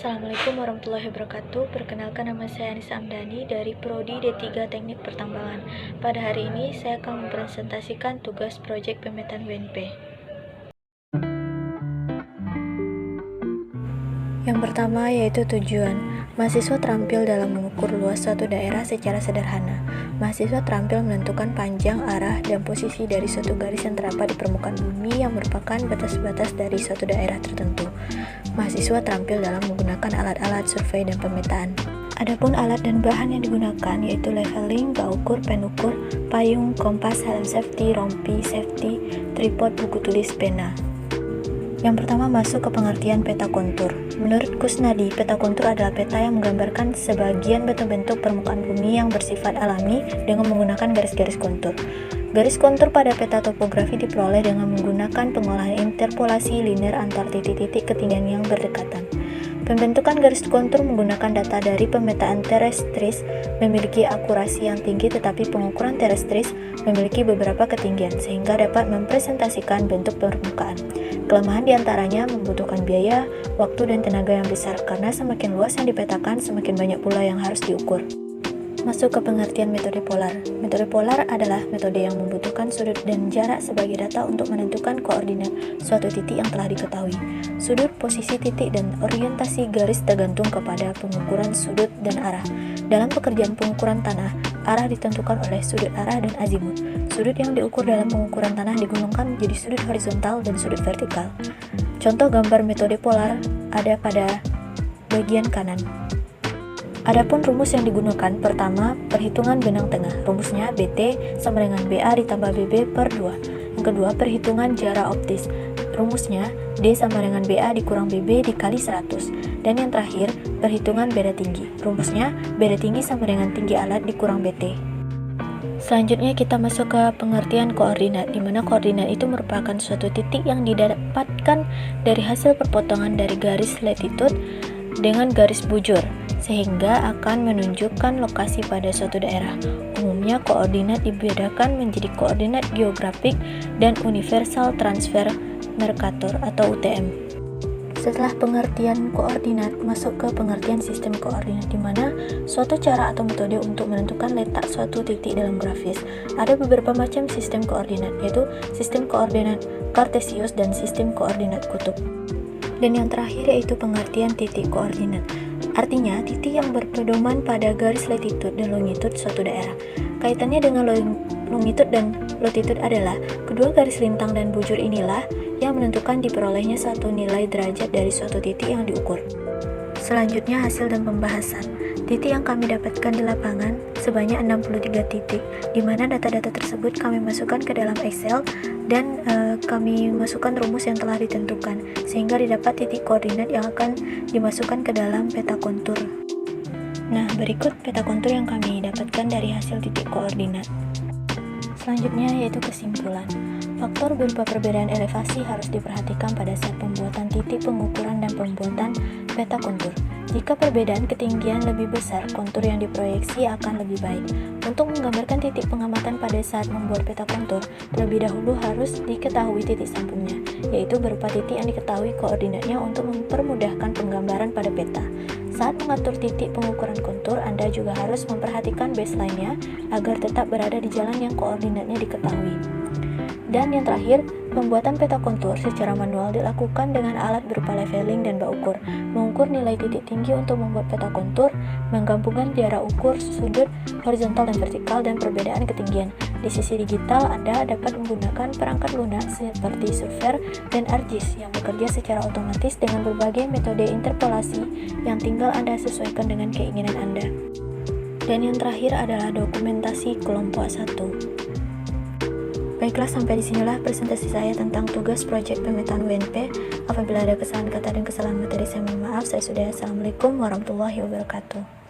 Assalamualaikum warahmatullahi wabarakatuh. Perkenalkan, nama saya Anissa Amdani dari Prodi D3 Teknik Pertambangan. Pada hari ini saya akan mempresentasikan tugas proyek pemetaan UNP. Yang pertama yaitu tujuan. Mahasiswa terampil dalam mengukur luas suatu daerah secara sederhana. Mahasiswa terampil menentukan panjang, arah, dan posisi dari suatu garis yang terdapat di permukaan bumi yang merupakan batas-batas dari suatu daerah tertentu. Mahasiswa terampil dalam menggunakan alat-alat survei dan pemetaan. Adapun alat dan bahan yang digunakan yaitu leveling, bak ukur, pen ukur, payung, kompas, helm safety, rompi safety, tripod, buku tulis, pena. Yang pertama masuk ke pengertian peta kontur. Menurut Kusnadi, peta kontur adalah peta yang menggambarkan sebagian bentuk-bentuk permukaan bumi yang bersifat alami dengan menggunakan garis-garis kontur. Garis kontur pada peta topografi diperoleh dengan menggunakan pengolahan interpolasi linear antar titik-titik ketinggian yang berdekatan. Pembentukan garis kontur menggunakan data dari pemetaan terrestris memiliki akurasi yang tinggi, tetapi pengukuran terrestris memiliki beberapa ketinggian sehingga dapat mempresentasikan bentuk permukaan. Kelemahan diantaranya membutuhkan biaya, waktu, dan tenaga yang besar karena semakin luas yang dipetakan, semakin banyak pula yang harus diukur. Masuk ke pengertian metode polar. Metode polar adalah metode yang membutuhkan sudut dan jarak sebagai data untuk menentukan koordinat suatu titik yang telah diketahui. Sudut, posisi titik, dan orientasi garis tergantung kepada pengukuran sudut dan arah. Dalam pekerjaan pengukuran tanah, arah ditentukan oleh sudut arah dan azimut. Sudut yang diukur dalam pengukuran tanah digulungkan menjadi sudut horizontal dan sudut vertikal. Contoh gambar metode polar ada pada bagian kanan. Adapun rumus yang digunakan, pertama, perhitungan benang tengah. Rumusnya BT sama dengan BA ditambah BB per 2. Yang kedua, perhitungan jarak optis. Rumusnya D sama dengan BA dikurang BB dikali 100. Dan yang terakhir, perhitungan beda tinggi. Rumusnya beda tinggi sama dengan tinggi alat dikurang BT. Selanjutnya kita masuk ke pengertian koordinat, di mana koordinat itu merupakan suatu titik yang didapatkan dari hasil perpotongan dari garis latitude dengan garis bujur, sehingga akan menunjukkan lokasi pada suatu daerah. Umumnya koordinat dibedakan menjadi koordinat geografik dan universal transfer Mercator atau UTM. Setelah pengertian koordinat, masuk ke pengertian sistem koordinat, di mana suatu cara atau metode untuk menentukan letak suatu titik dalam grafis. Ada beberapa macam sistem koordinat, yaitu sistem koordinat kartesius dan sistem koordinat kutub. Dan yang terakhir yaitu pengertian titik koordinat. Artinya, titik yang berpedoman pada garis latitude dan longitude suatu daerah. Kaitannya dengan longitude dan latitude adalah kedua garis lintang dan bujur inilah yang menentukan diperolehnya satu nilai derajat dari suatu titik yang diukur. Selanjutnya hasil dan pembahasan. Titik yang kami dapatkan di lapangan sebanyak 63 titik, di mana data-data tersebut kami masukkan ke dalam Excel dan kami masukkan rumus yang telah ditentukan, sehingga didapat titik koordinat yang akan dimasukkan ke dalam peta kontur. Nah, berikut peta kontur yang kami dapatkan dari hasil titik koordinat. Selanjutnya yaitu kesimpulan. Faktor berupa perbedaan elevasi harus diperhatikan pada saat pembuatan titik pengukuran dan pembuatan peta kontur. Jika perbedaan ketinggian lebih besar, kontur yang diproyeksi akan lebih baik. Untuk menggambarkan titik pengamatan pada saat membuat peta kontur, terlebih dahulu harus diketahui titik sambungnya, yaitu berupa titik yang diketahui koordinatnya untuk mempermudahkan penggambaran pada peta. Saat mengatur titik pengukuran kontur, Anda juga harus memperhatikan baseline-nya agar tetap berada di jalan yang koordinatnya diketahui. Dan yang terakhir, pembuatan peta kontur secara manual dilakukan dengan alat berupa leveling dan bak ukur. Mengukur nilai titik tinggi untuk membuat peta kontur, menggabungkan jarak ukur, sudut, horizontal dan vertikal, dan perbedaan ketinggian. Di sisi digital, Anda dapat menggunakan perangkat lunak seperti Surveyor dan ArcGIS yang bekerja secara otomatis dengan berbagai metode interpolasi yang tinggal Anda sesuaikan dengan keinginan Anda. Dan yang terakhir adalah dokumentasi kelompok 1. Baiklah, sampai disinilah presentasi saya tentang tugas proyek pemetaan UNP. Apabila ada kesalahan kata dan kesalahan materi, saya mohon maaf. Saya sudah. Assalamualaikum warahmatullahi wabarakatuh.